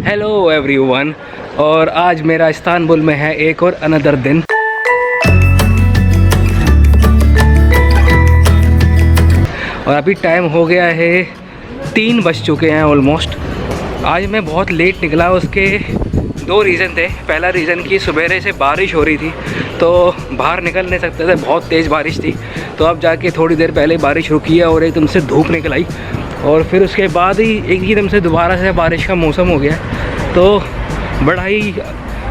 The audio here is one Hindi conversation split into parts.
हेलो एवरीवन, और आज मेरा इस्तांबुल में है एक और अनदर दिन। और अभी टाइम हो गया है 3 बज चुके हैं ऑलमोस्ट। आज मैं बहुत लेट निकला, उसके 2 रीज़न थे। पहला रीज़न कि सवेरे से बारिश हो रही थी तो बाहर निकल नहीं सकते थे, बहुत तेज़ बारिश थी। तो अब जाके थोड़ी देर पहले बारिश रुकी है और एकदम से धूप निकल आई, और फिर उसके बाद ही एकदम से दोबारा से बारिश का मौसम हो गया। तो बड़ा ही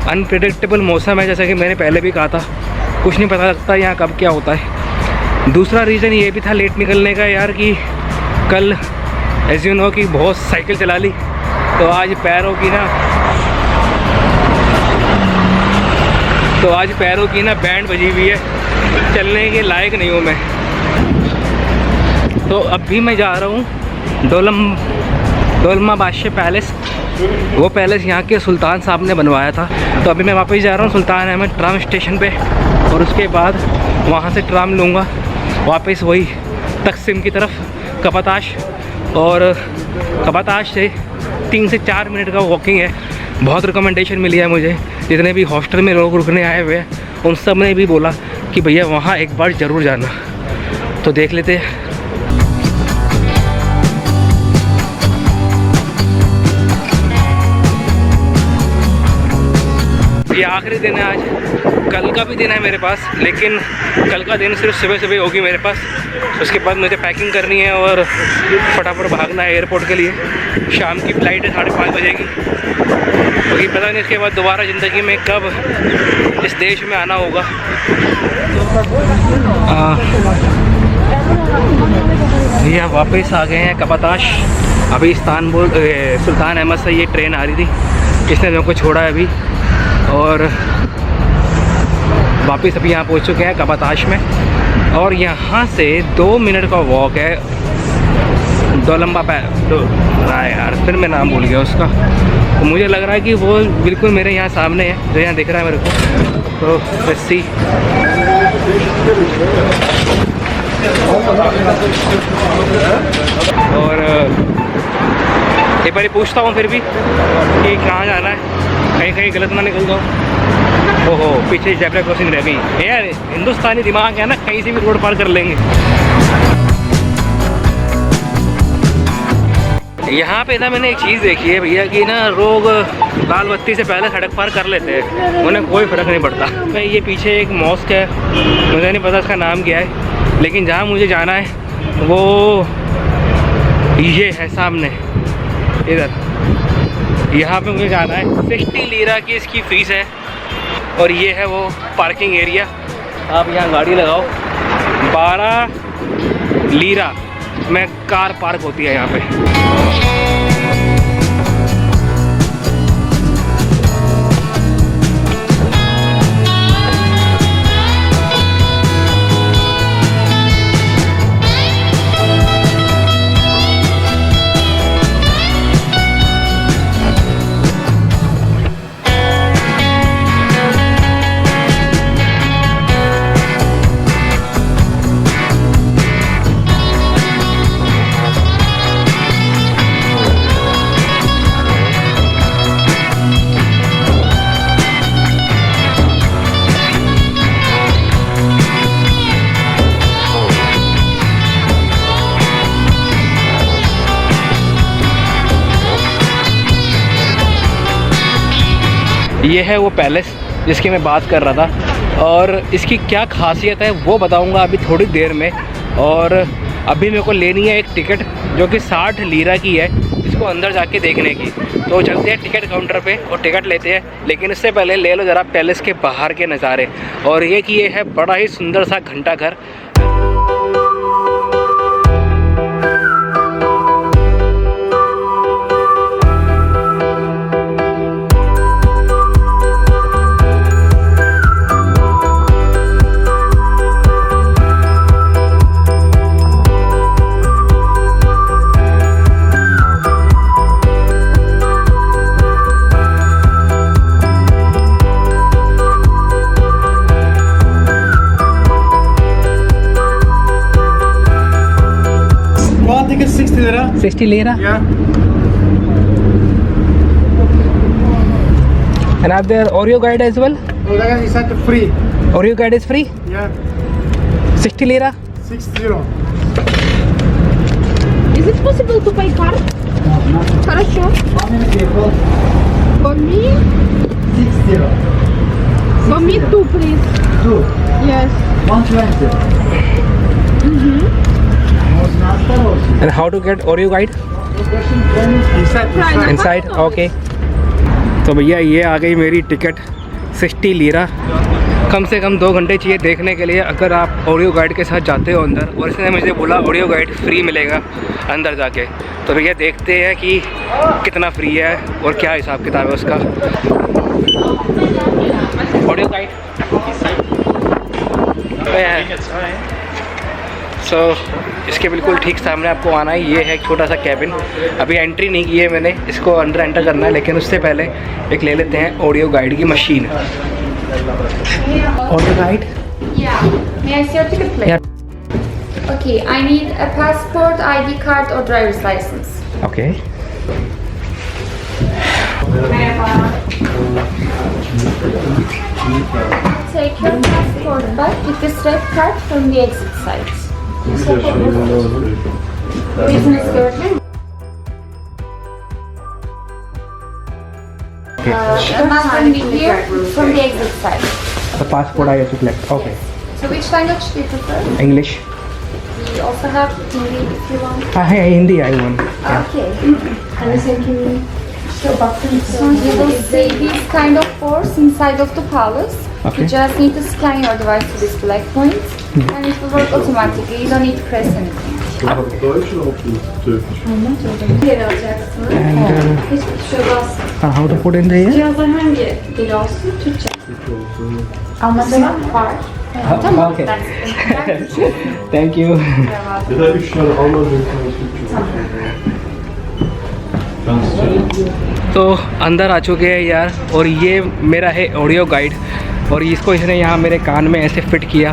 अनप्रेडिक्टेबल मौसम है, जैसा कि मैंने पहले भी कहा था, कुछ नहीं पता लगता यहाँ कब क्या होता है। दूसरा रीज़न ये भी था लेट निकलने का यार, कि कल एज़ यू नो कि बहुत साइकिल चला ली, तो आज पैरों की ना बैंड बजी हुई है, चलने के लायक नहीं हूँ मैं। तो अभी मैं जा रहा हूँ डोलमाबाद पैलेस। वो पैलेस यहाँ के सुल्तान साहब ने बनवाया था। तो अभी मैं वापस जा रहा हूँ सुल्तान अहमद ट्राम स्टेशन पे, और उसके बाद वहाँ से ट्राम लूँगा वापस वही तकसीम की तरफ, कपाताश। और कपाताश से 3 से 4 मिनट का वॉकिंग है। बहुत रिकमेंडेशन मिली है मुझे, जितने भी हॉस्टल में लोग रुकने आए हुए हैं उन सब ने भी बोला कि भैया वहाँ एक बार ज़रूर जाना। तो देख लेते हैं। ये आखिरी दिन है आज, कल का भी दिन है मेरे पास, लेकिन कल का दिन सिर्फ सुबह सुबह होगी मेरे पास। उसके बाद मुझे पैकिंग करनी है और फटाफट भागना है एयरपोर्ट के लिए। शाम की फ़्लाइट है 5:30 बजे की, क्योंकि पता नहीं इसके बाद दोबारा ज़िंदगी में कब इस देश में आना होगा। ये वापस आ गए हैं कपाताश। अभी इस्तांबुल सुल्तान अहमद से ये ट्रेन आ रही थी, इसने लोगों को छोड़ा है अभी, और वापस अभी यहाँ पहुँच चुके हैं कपाताश में। और यहाँ से 2 मिनट का वॉक है यार फिर मैं नाम भूल गया उसका। तो मुझे लग रहा है कि वो बिल्कुल मेरे यहाँ सामने है, जो यहाँ दिख रहा है मेरे को। तो रस्सी और एक बार पूछता हूँ फिर भी कि कहाँ जाना है, कहीं गलत ना निकल जाओ। ओहो, पीछे ज़ेब्रा क्रॉसिंग रह गई यार। हिंदुस्तानी दिमाग है ना, कहीं से भी रोड पार कर लेंगे। यहाँ पे ना मैंने एक चीज़ देखी है भैया, कि ना लोग लाल बत्ती से पहले सड़क पार कर लेते हैं, उन्हें कोई फ़र्क नहीं पड़ता। ये पीछे एक मॉस्क है, मुझे नहीं पता इसका नाम क्या है, लेकिन जहाँ मुझे जाना है वो ये है सामने इधर। यहाँ पे मुझे जाना है। 60 लीरा की इसकी फ़ीस है, और ये है वो पार्किंग एरिया। आप यहाँ गाड़ी लगाओ, 12 लीरा में कार पार्क होती है यहाँ पे। ये है वो पैलेस जिसकी मैं बात कर रहा था, और इसकी क्या खासियत है वो बताऊंगा अभी थोड़ी देर में। और अभी मेरे को लेनी है एक टिकट जो कि 60 लीरा की है, इसको अंदर जाके देखने की। तो चलते हैं टिकट काउंटर पे और टिकट लेते हैं, लेकिन इससे पहले ले लो ज़रा पैलेस के बाहर के नज़ारे। और ये कि ये है बड़ा ही सुंदर सा घंटाघर। think it's 60 lira. 60 lira? Yeah. And are there Oreo guide as well? Oreo is at free. Oreo guide is free? Yeah, 60 lira? 60. Is it possible to pay card? Хорошо. How many people? For me, 60. for me too, please. 2. Yes. 120. And how to get Oreo guide? Inside. Inside? Okay. तो भैया ये आ गई मेरी टिकट 60 लीरा। कम से कम 2 घंटे चाहिए देखने के लिए अगर आप ऑडियो गाइड के साथ जाते हो अंदर, और इसने मुझे बोला ऑडियो गाइड फ्री मिलेगा अंदर जाके। तो भैया देखते हैं कि कितना फ्री है और क्या हिसाब किताब है उसका। ऑडियो गाइड सो इसके बिल्कुल ठीक सामने आपको आना है। ये है एक छोटा सा कैबिन, अभी एंट्री नहीं की है मैंने, इसको अंदर एंटर करना है, लेकिन उससे पहले एक ले लेते हैं ऑडियो गाइड की machine. Audio guide Yeah. May I see your ticket, please? Yeah. Okay, I need a passport, ID card, or driver's license. Okay. Take your passport back with this red card from the exit side. Business card. And now from the here, from the exit side. The passport I have to collect. Okay. So which language do you prefer? English. We also have Hindi if you want. है Hindi I one. Okay. So you will see these kind of doors inside of the palace. Okay. You just need to scan your device to this black point, and it will work automatically. You don't need to press anything. Deutsch oder auch Türkisch? Geri alacaksın. And Hiçbir şey bas. how to put in there? Cihazlar hangi dil olsun? Türkçe. Anladın var. Okay. Thank you. Ya da 3 tane Almanca, bir tane Türkçe. तो अंदर आ चुके हैं यार, और ये मेरा है ऑडियो गाइड, और इसको इसने यहाँ मेरे कान में ऐसे फिट किया।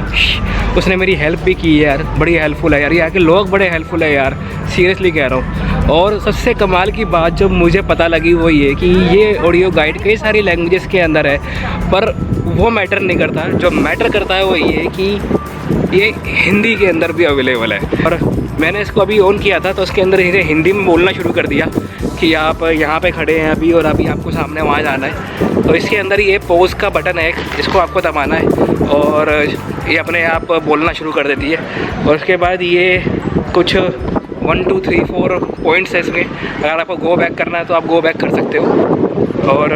उसने मेरी हेल्प भी की है यार, बड़ी हेल्पफुल है यार, यहाँ के लोग बड़े हेल्पफुल है यार, सीरियसली कह रहा हूँ। और सबसे कमाल की बात जो मुझे पता लगी वो ये कि ये ऑडियो गाइड कई सारी लैंग्वेजेस के अंदर है, पर वो मैटर नहीं करता। जो मैटर करता है वो ये कि ये हिंदी के अंदर भी अवेलेबल है। और मैंने इसको अभी ऑन किया था तो उसके अंदर इसे हिंदी में बोलना शुरू कर दिया कि आप यहाँ पे खड़े हैं अभी, और अभी आपको सामने वहाँ जाना है। तो इसके अंदर ये पॉज का बटन है, इसको आपको दबाना है और ये अपने आप बोलना शुरू कर देती है। और उसके बाद ये कुछ 1 2 3 4 पॉइंट्स है इसमें, अगर आपको गो बैक करना है तो आप गो बैक कर सकते हो। और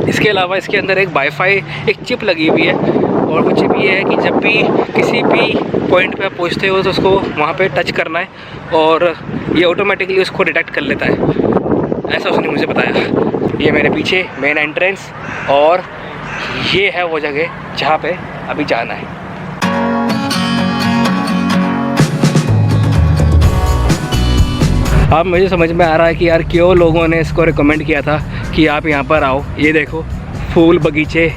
इसके अलावा इसके अंदर एक वाईफाई एक चिप लगी हुई है, और वो चिप ये है कि जब भी किसी भी पॉइंट पे आप पहुँचते हो तो उसको वहाँ पे टच करना है और ये ऑटोमेटिकली उसको डिटेक्ट कर लेता है, ऐसा उसने मुझे बताया। ये मेरे पीछे मेन एंट्रेंस, और ये है वो जगह जहाँ पे अभी जाना है। अब मुझे समझ में आ रहा है कि यार क्यों लोगों ने इसको रिकमेंड किया था कि आप यहाँ पर आओ। ये देखो फूल बगीचे,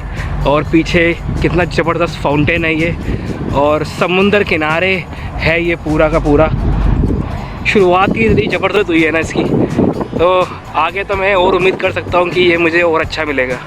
और पीछे कितना ज़बरदस्त फाउंटेन है ये, और समुंदर किनारे है ये पूरा का पूरा। शुरुआत ही इतनी ज़बरदस्त हुई है ना इसकी, तो आगे तो मैं और उम्मीद कर सकता हूँ कि ये मुझे और अच्छा मिलेगा।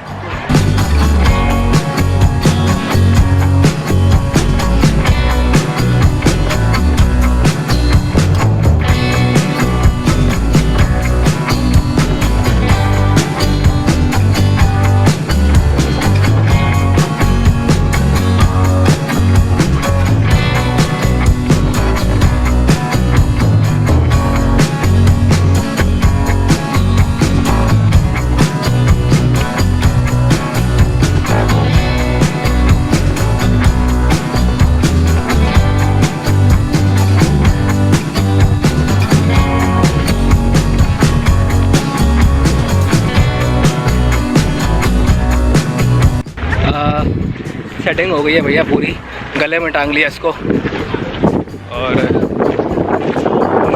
सेटिंग हो गई है भैया पूरी, गले में टांग लिया इसको। और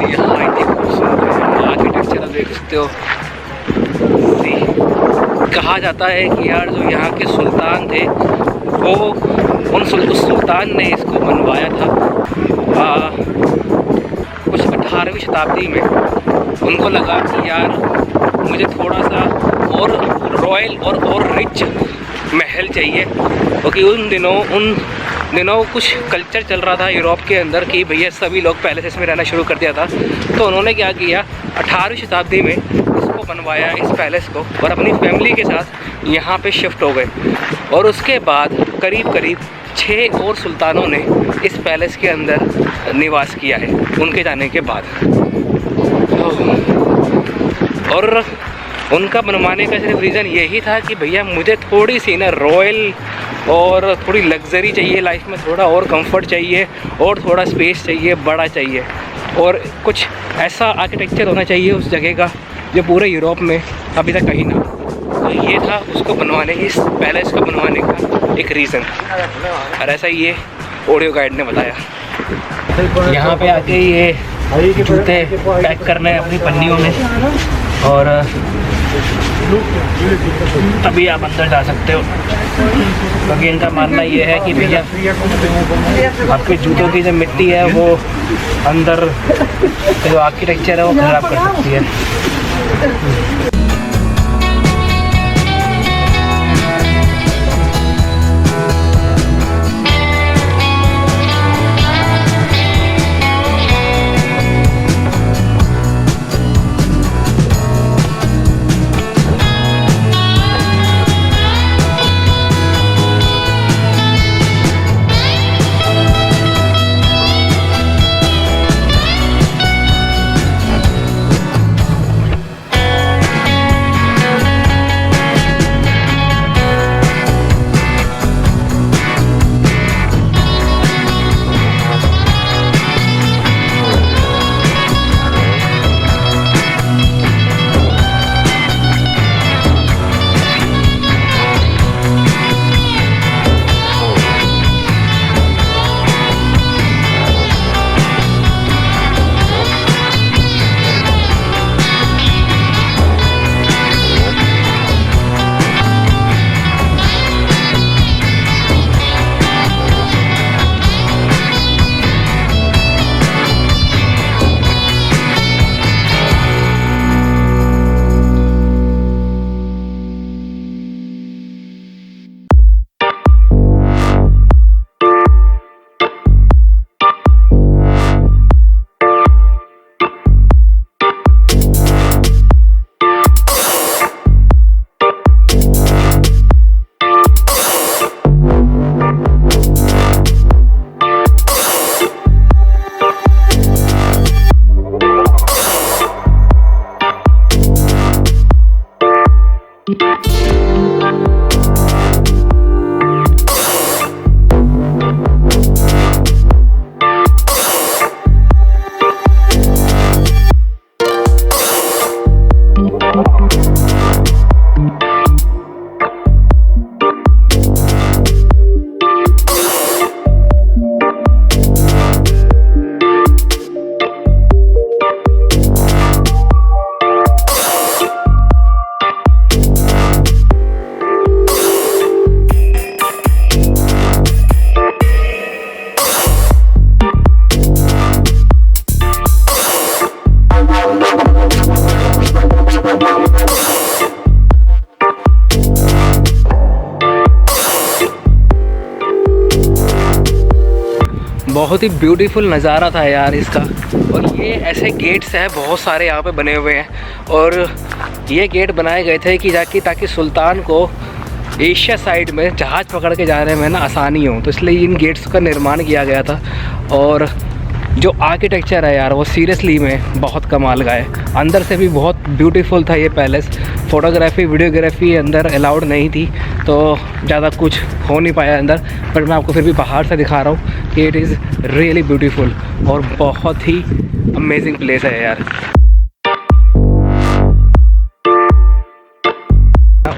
यहाँ आर्किटेक्चर देख सकते हो। कहा जाता है कि यार जो यहाँ के सुल्तान थे वो उस सुल्तान ने इसको बनवाया था कुछ 18वीं शताब्दी में। उनको लगा कि यार मुझे थोड़ा सा और रॉ रॉयल और रिच महल चाहिए, क्योंकि उन दिनों कुछ कल्चर चल रहा था यूरोप के अंदर कि भैया सभी लोग पैलेसेस में रहना शुरू कर दिया था। तो उन्होंने क्या किया, 18वीं शताब्दी में इसको बनवाया, इस पैलेस को, और अपनी फैमिली के साथ यहाँ पे शिफ्ट हो गए। और उसके बाद करीब 6 और सुल्तानों ने इस पैलेस के अंदर निवास किया है उनके जाने के बाद। और उनका बनवाने का सिर्फ रीज़न यही था कि भैया मुझे थोड़ी सी ना रॉयल और थोड़ी लग्जरी चाहिए लाइफ में, थोड़ा और कंफर्ट चाहिए और थोड़ा स्पेस चाहिए, बड़ा चाहिए, और कुछ ऐसा आर्किटेक्चर होना चाहिए उस जगह का जो पूरे यूरोप में अभी तक कहीं ना। तो ये था उसको बनवाने, इस पैलेस को बनवाने का एक रीज़न। और ऐसा ही ये ऑडियो गाइड ने बताया। यहाँ पे आके ये जूते पैक करने हैं अपनी पन्नियों में, और तभी आप अंदर जा सकते हो, क्योंकि इनका मानना ये है कि भैया आपके जूतों की जो मिट्टी है वो अंदर जो आर्किटेक्चर है वो खराब कर सकती है। बहुत ही ब्यूटीफुल नज़ारा था यार इसका। और ये ऐसे गेट्स हैं बहुत सारे यहाँ पे बने हुए हैं, और ये गेट बनाए गए थे कि ताकि सुल्तान को एशिया साइड में जहाज़ पकड़ के जाने में ना आसानी हो, तो इसलिए इन गेट्स का निर्माण किया गया था। और जो आर्किटेक्चर है यार वो सीरियसली में बहुत कमाल का है। अंदर से भी बहुत ब्यूटीफुल था ये पैलेस। फ़ोटोग्राफी वीडियोग्राफी अंदर अलाउड नहीं थी, तो ज़्यादा कुछ हो नहीं पाया अंदर, पर मैं आपको फिर भी बाहर से दिखा रहा हूँ कि इट इज़ रियली ब्यूटीफुल और बहुत ही अमेजिंग प्लेस है यार।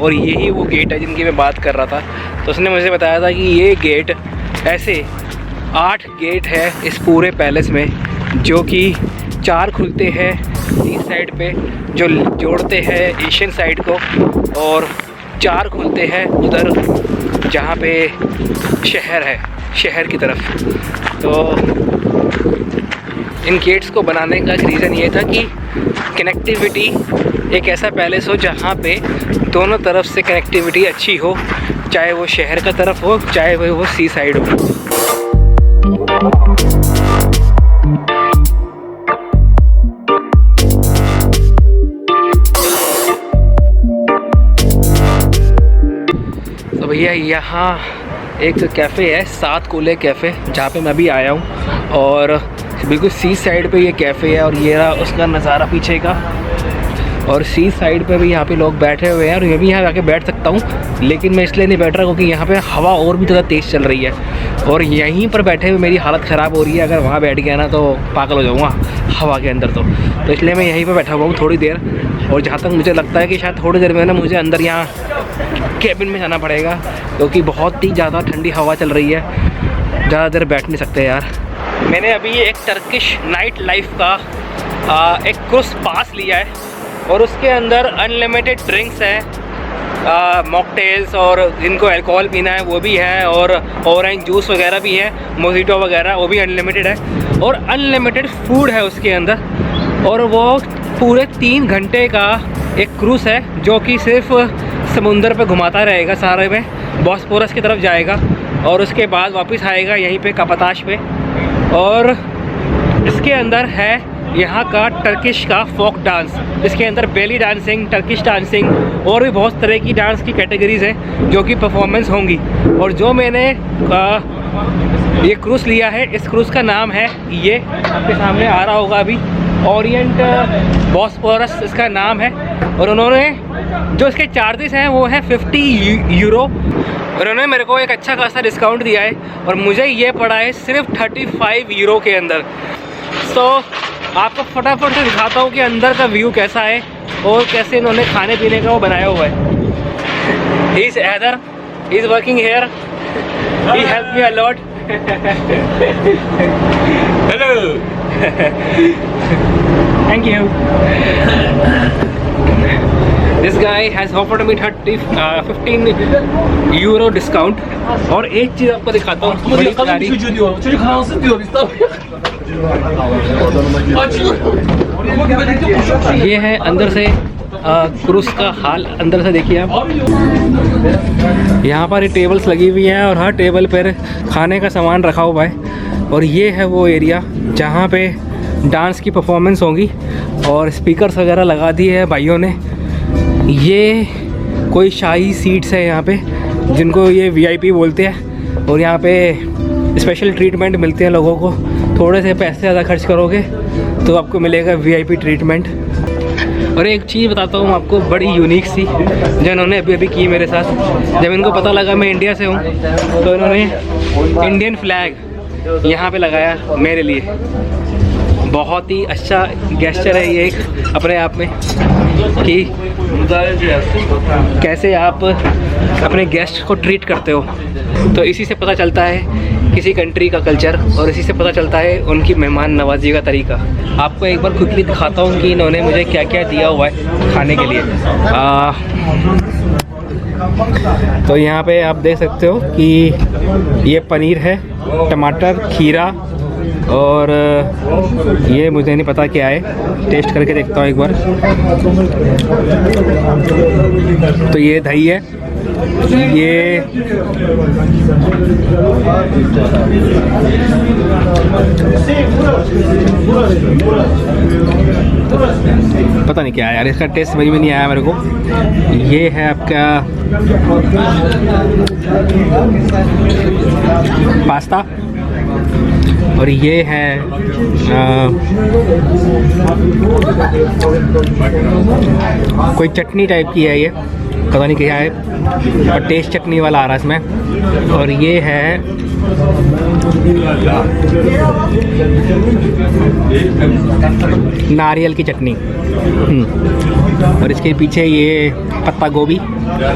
और यही वो गेट है जिनकी मैं बात कर रहा था। तो उसने मुझे बताया था कि ये गेट ऐसे 8 गेट है इस पूरे पैलेस में, जो कि 4 खुलते हैं ईस्ट साइड पे जो जोड़ते हैं एशियन साइड को, और 4 खुलते हैं उधर जहाँ पे शहर है, शहर की तरफ। तो इन गेट्स को बनाने का रीज़न ये था कि कनेक्टिविटी एक ऐसा पैलेस हो जहाँ पे दोनों तरफ से कनेक्टिविटी अच्छी हो, चाहे वो शहर का तरफ हो चाहे वो सी साइड हो। तो भैया यहाँ एक कैफ़े है, 7 कूले कैफ़े, जहाँ पे मैं अभी आया हूँ और बिल्कुल सी साइड पे ये कैफ़े है और ये रहा उसका नज़ारा पीछे का। और सी साइड पे भी यहाँ पे लोग बैठे हुए हैं और मैं भी यहाँ आके बैठ सकता हूँ, लेकिन मैं इसलिए नहीं बैठ रहा क्योंकि यहाँ पे हवा और भी ज़्यादा तेज़ चल रही है और यहीं पर बैठे हुए मेरी हालत ख़राब हो रही है। अगर वहाँ बैठ गया ना तो पागल हो जाऊँगा हवा के अंदर। तो इसलिए मैं यहीं पर बैठा हुआ हूँ थोड़ी देर। और जहाँ तक मुझे लगता है कि शायद थोड़ी देर में ना मुझे अंदर यहाँ केबिन में जाना पड़ेगा क्योंकि बहुत ही ज़्यादा ठंडी हवा चल रही है, ज़्यादा देर बैठ नहीं सकते यार। मैंने अभी एक टर्किश नाइट लाइफ का एक क्रूज़ पास लिया है और उसके अंदर अनलिमिटेड ड्रिंक्स है, मॉकटेल्स और जिनको अल्कोहल पीना है वो भी है और ऑरेंज जूस वगैरह भी है, मोजिटो वगैरह वो भी अनलिमिटेड है और अनलिमिटेड फूड है उसके अंदर। और वो पूरे 3 घंटे का एक क्रूज़ है जो कि सिर्फ समुंदर पे घुमाता रहेगा, सारे में बॉस्फोरस की तरफ जाएगा और उसके बाद वापस आएगा यहीं पे कपताश पे। और इसके अंदर है यहाँ का टर्किश का फोक डांस, इसके अंदर बेली डांसिंग, टर्किश डांसिंग और भी बहुत तरह की डांस की कैटेगरीज़ हैं जो कि परफॉर्मेंस होंगी। और जो मैंने ये क्रूज़ लिया है, इस क्रूज़ का नाम है, ये आपके सामने आ रहा होगा अभी, ओरिएंट बॉस्फोरस इसका नाम है। और उन्होंने जो इसके चार्जेस हैं वो है 50 यूरो। उन्होंने मेरे को एक अच्छा खासा डिस्काउंट दिया है और मुझे ये पड़ा है सिर्फ 35 यूरो के अंदर। तो आपको फटाफट से दिखाता हूँ कि अंदर का व्यू कैसा है और कैसे इन्होंने खाने पीने का वो बनाया हुआ है। He is Haider, he is working here, he help me a lot. Hello, thank you. This guy has offered me 15 euro discount. और एक चीज़ आपको दिखाता हूँ, बड़ी प्यारी। ये है अंदर से क्रूज़ का हाल, अंदर से देखिए आप। यहाँ पर ये टेबल्स लगी हुई हैं और हर टेबल पर खाने का सामान रखा हुआ है। और ये है वो एरिया जहाँ पे डांस की परफॉर्मेंस होगी और स्पीकर्स वगैरह लगा दिए हैं भाइयों ने। ये कोई शाही सीट्स है यहाँ पे जिनको ये VIP बोलते हैं और यहाँ पे स्पेशल ट्रीटमेंट मिलते हैं लोगों को। थोड़े से पैसे ज़्यादा खर्च करोगे तो आपको मिलेगा VIP ट्रीटमेंट। और एक चीज़ बताता हूँ आपको, बड़ी यूनिक सी जो इन्होंने अभी की मेरे साथ। जब इनको पता लगा मैं इंडिया से हूँ तो इन्होंने इंडियन फ्लैग यहाँ पे लगाया मेरे लिए। बहुत ही अच्छा गेस्चर है ये एक अपने आप में कि कैसे आप अपने गेस्ट को ट्रीट करते हो। तो इसी से पता चलता है किसी कंट्री का कल्चर और इसी से पता चलता है उनकी मेहमान नवाजी का तरीका। आपको एक बार क्विकली दिखाता हूँ कि इन्होंने मुझे क्या क्या दिया हुआ है खाने के लिए। तो यहाँ पे आप देख सकते हो कि ये पनीर है, टमाटर, खीरा और ये मुझे नहीं पता क्या है, टेस्ट करके देखता हूँ एक बार। तो ये दही है, ये पता नहीं क्या है यार, इसका टेस्ट समझ में नहीं आया मेरे को। ये है आपका पास्ता और ये है कोई चटनी टाइप की है, ये पता नहीं क्या है और टेस्ट चटनी वाला आ रहा है इसमें। और ये है नारियल की चटनी। और इसके पीछे ये पत्ता गोभी।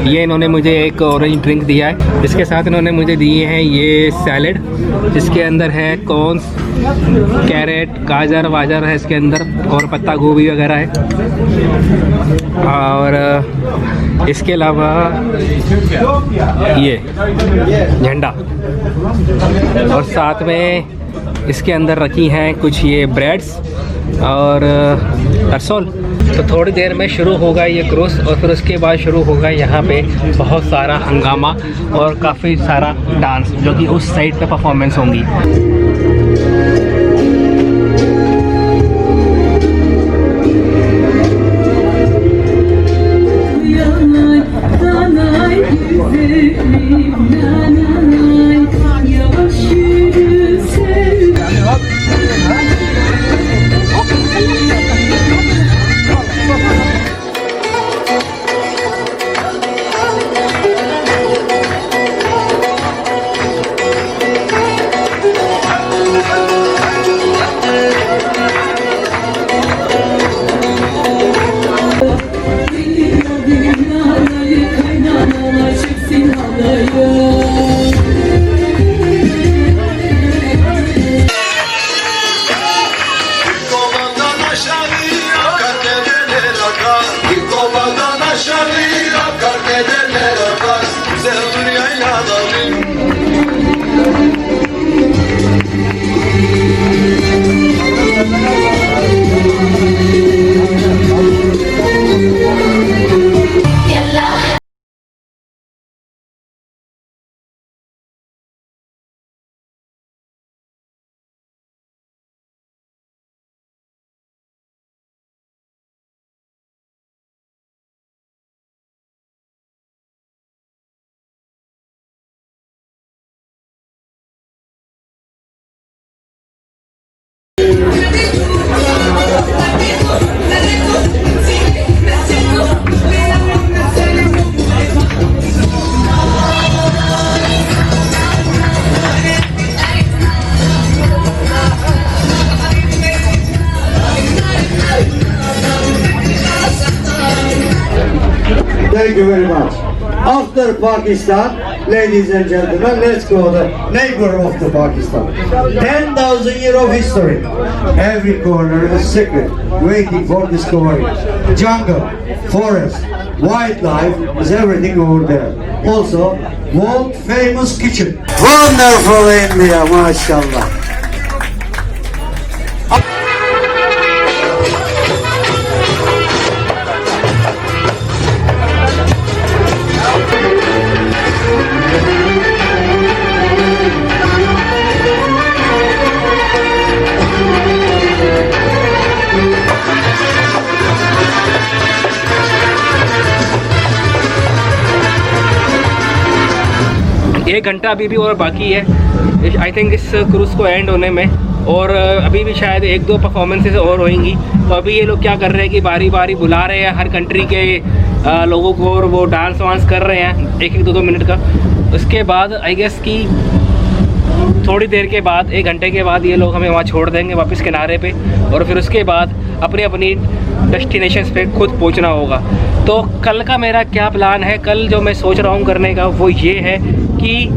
ये इन्होंने मुझे एक ऑरेंज ड्रिंक दिया है। इसके साथ इन्होंने मुझे दिए हैं ये सैलेड जिसके अंदर है कॉर्न्स, कैरेट, गाजर वाजर है इसके अंदर और पत्ता गोभी वगैरह है। और इसके अलावा ये झंडा और साथ में इसके अंदर रखी हैं कुछ ये ब्रेड्स और रसोल। तो थोड़ी देर में शुरू होगा ये क्रूज़ और फिर उसके बाद शुरू होगा यहाँ पे बहुत सारा हंगामा और काफ़ी सारा डांस जो कि उस साइड पे परफॉर्मेंस होंगी। Thank you very much. After Pakistan, ladies and gentlemen, let's go the neighbor of the Pakistan. 10,000 years of history. Every corner is secret, waiting for discovery. Jungle, forest, wildlife is everything over there. Also, world famous kitchen. Wonderful India, mashallah. एक घंटा अभी भी और बाकी है आई थिंक इस क्रूज़ को एंड होने में, और अभी भी शायद एक दो परफॉर्मेंसेस और होंगी। तो अभी ये लोग क्या कर रहे हैं कि बारी बारी बुला रहे हैं हर कंट्री के लोगों को, और वो डांस वांस कर रहे हैं एक एक दो मिनट का। उसके बाद आई गेस कि थोड़ी देर के बाद, एक घंटे के बाद ये लोग हमें वहाँ छोड़ देंगे वापस किनारे पे, और फिर उसके बाद अपनी अपनी डेस्टिनेशंस पे खुद पहुँचना होगा। तो कल का मेरा क्या प्लान है, कल जो मैं सोच रहा हूँ करने का वो ये है कि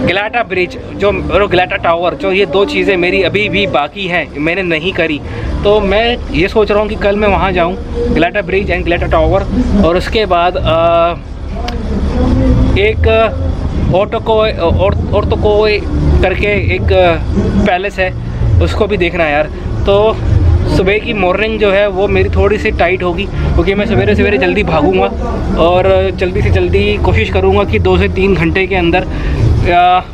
गलाटा ब्रिज जो और गलाटा टावर, जो ये दो चीज़ें मेरी अभी भी बाकी हैं, मैंने नहीं करी। तो मैं ये सोच रहा हूँ कि कल मैं वहाँ जाऊँ, गलाटा ब्रिज एंड गलाटा टावर, और उसके बाद एक ओर्तोकोय करके एक पैलेस है, उसको भी देखना है यार। तो सुबह की मॉर्निंग जो है वो मेरी थोड़ी सी टाइट होगी, क्योंकि मैं सवेरे सवेरे जल्दी भागूंगा और जल्दी से जल्दी कोशिश करूंगा कि 2 से 3 घंटे के अंदर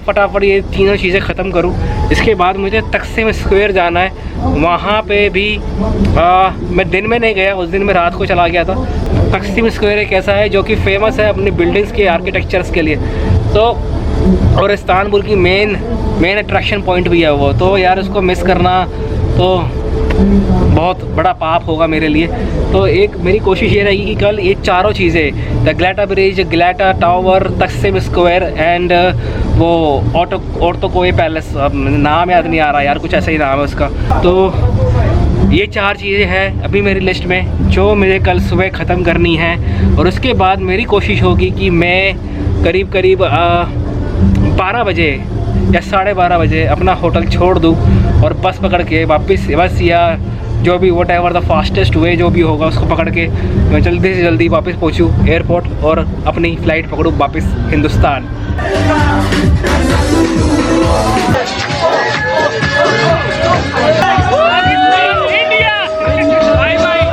फटाफट ये तीनों चीज़ें ख़त्म करूं। इसके बाद मुझे तकसीम स्क्वायर जाना है, वहाँ पे भी मैं दिन में नहीं गया, उस दिन मैं रात को चला गया था। तकसीम स्क्वायर एक ऐसा है जो कि फेमस है अपनी बिल्डिंग्स के आर्किटेक्चर्स के लिए, तो और इस्तांबुल की मेन अट्रैक्शन पॉइंट भी है वो। तो यार उसको मिस करना तो बहुत बड़ा पाप होगा मेरे लिए। तो एक मेरी कोशिश ये रहेगी कि कल ये चारों चीज़ें, द गलाटा ब्रिज, गलाटा टावर, तकसीम स्क्वायर एंड वो ओर्तोकोय पैलेस, अब नाम याद नहीं आ रहा यार, कुछ ऐसा ही नाम है उसका। तो ये 4 चीज़ें हैं अभी मेरी लिस्ट में जो मुझे कल सुबह ख़त्म करनी है। और उसके बाद मेरी कोशिश होगी कि मैं करीब 12 बजे या 12:30 बजे अपना होटल छोड़ दूँ और बस पकड़ के वापस, बस या जो भी what ever the fastest way जो भी होगा उसको पकड़ के मैं जल्दी से जल्दी वापस पहुँचूँ एयरपोर्ट और अपनी फ़्लाइट पकड़ूँ वापस Hindustan. India bye bye.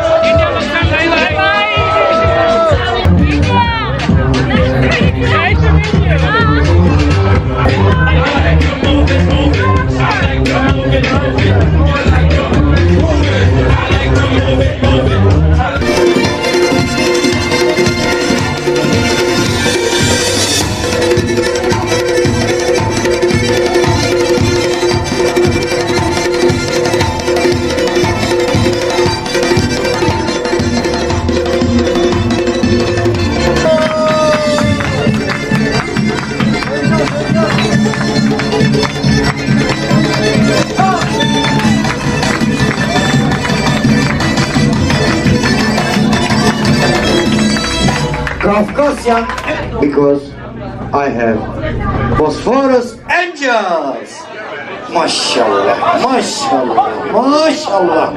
Caucasian because I have Bosphorus angels. Mashallah, mashallah, mashallah.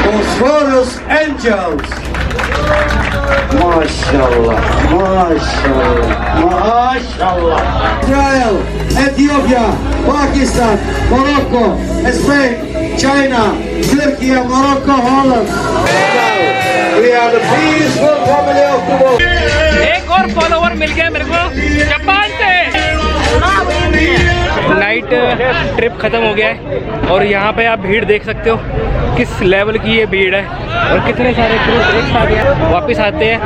Bosphorus angels. Mashallah, mashallah, mashallah. Israel, Ethiopia, Pakistan, Morocco, Spain, China, Turkey, Morocco, Holland. We are the peaceful family of the world. एक और फॉलोवर मिल गया मेरे को जापान से। नाइट ट्रिप ख़त्म हो गया है और यहाँ पे आप भीड़ देख सकते हो किस लेवल की ये भीड़ है और कितने सारे क्रूज एक साथ वापस आते हैं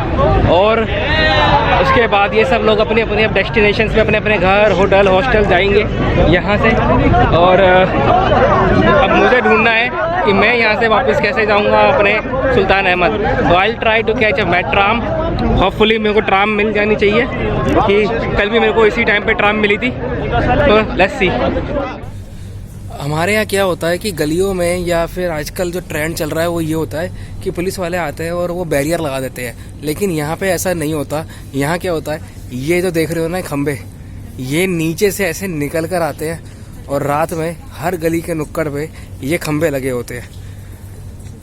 और उसके बाद ये सब लोग अपने अपने डेस्टिनेशंस पे अपने अपने घर होटल हॉस्टल जाएंगे यहाँ से। और अब मुझे ढूंढना है कि मैं यहाँ से वापस कैसे जाऊँगा अपने सुल्तान अहमद। तो I try to catch a tram. Hopefully मेरे को ट्राम मिल जानी चाहिए कि कल भी मेरे को इसी टाइम पे ट्राम मिली थी। तो लेट्स सी। हमारे यहाँ क्या होता है कि गलियों में या फिर आजकल जो ट्रेंड चल रहा है वो ये होता है कि पुलिस वाले आते हैं और वो बैरियर लगा देते हैं, लेकिन यहाँ पे ऐसा नहीं होता। यहाँ क्या होता है, ये जो देख रहे हो ना खंबे, ये नीचे से ऐसे निकल कर आते हैं और रात में हर गली के नुक्कड़ पे ये खंबे लगे होते हैं।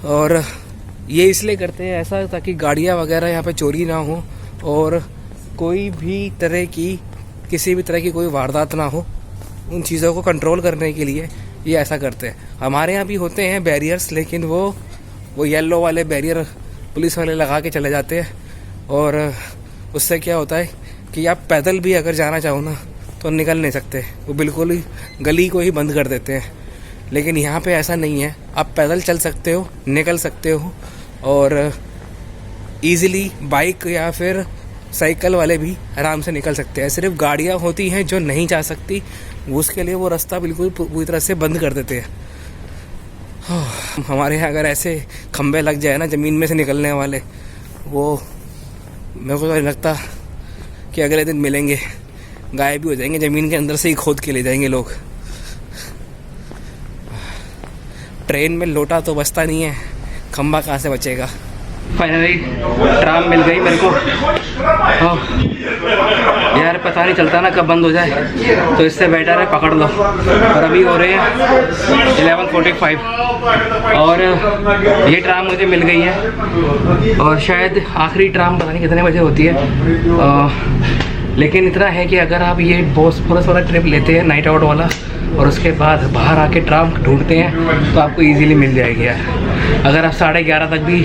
और ये इसलिए करते हैं ऐसा ताकि गाड़ियाँ वगैरह यहाँ पे चोरी ना हो और कोई भी तरह की किसी भी तरह की कोई वारदात ना हो। उन चीज़ों को कंट्रोल करने के लिए ये ऐसा करते हैं। हमारे यहाँ भी होते हैं बैरियर्स, लेकिन वो येलो वाले बैरियर पुलिस वाले लगा के चले जाते हैं और उससे क्या होता है कि आप पैदल भी अगर जाना चाहो ना तो निकल नहीं सकते, वो बिल्कुल ही गली को ही बंद कर देते हैं। लेकिन यहाँ पे ऐसा नहीं है, आप पैदल चल सकते हो, निकल सकते हो और ईज़िली बाइक या फिर साइकिल वाले भी आराम से निकल सकते हैं। सिर्फ गाड़ियाँ होती हैं जो नहीं जा सकती, उसके लिए वो रास्ता बिल्कुल पूरी तरह से बंद कर देते हैं। हमारे यहाँ अगर ऐसे खंबे लग जाए ना ज़मीन में से निकलने वाले, वो मेरे को तो लगता कि अगले दिन मिलेंगे, गायब भी हो जाएंगे, ज़मीन के अंदर से ही खोद के ले जाएंगे लोग। ट्रेन में लोटा तो बचता नहीं है, खंबा कहाँ से बचेगा। फाइनली ट्राम मिल गई मेरे को। यार पता नहीं चलता ना कब बंद हो जाए, तो इससे बेटर है पकड़ लो। और अभी हो रहे हैं 11:45 और ये ट्राम मुझे मिल गई है और शायद आखिरी ट्राम पता नहीं कितने बजे होती है। लेकिन इतना है कि अगर आप ये बॉस्फोरस वाला ट्रिप लेते हैं नाइट आउट वाला और उसके बाद बाहर आके ट्राम ढूंढते हैं तो आपको इजीली मिल जाएगी यार। अगर आप 11:30 तक भी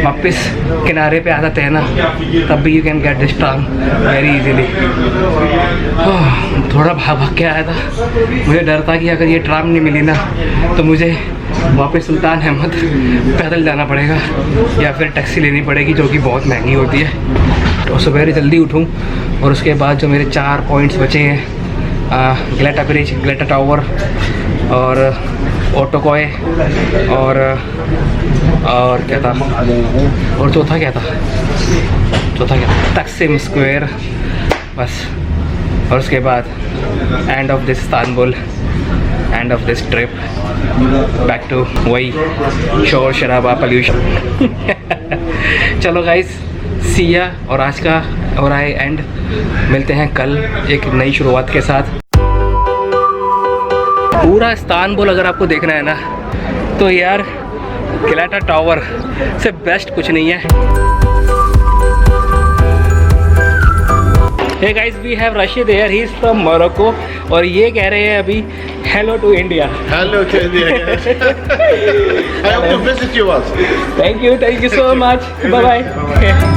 वापस किनारे पे आ जाते हैं ना, तब भी you can get this tram very easily. थोड़ा भाग के आया था, मुझे डर था कि अगर ये ट्राम नहीं मिली ना तो मुझे वापस सुल्तान अहमद पैदल जाना पड़ेगा या फिर टैक्सी लेनी पड़ेगी, जो कि बहुत महंगी होती है। तो सवेरे जल्दी उठूँ और उसके बाद जो मेरे 4 पॉइंट्स बचे हैं, ग्लेटा ब्रिज, ग्लेटा टावर और ओटोकोए और क्या था, और चौथा क्या था, तकसीम स्क्वायर, बस। और उसके बाद end of this Istanbul, end of this trip back to वही शोर शराबा पोल्यूशन। चलो गाइस, सी या। और आज का और आई एंड मिलते हैं कल एक नई शुरुआत के साथ। पूरा इस्तांबुल अगर आपको देखना है ना तो यार गैलाटा टावर से बेस्ट कुछ नहीं है। Hey guys, we have Rashid here. He's from Morocco और ये कह रहे हैं अभी hello to India. Hello to India. I hope to visit you once. Thank you so much. Bye bye.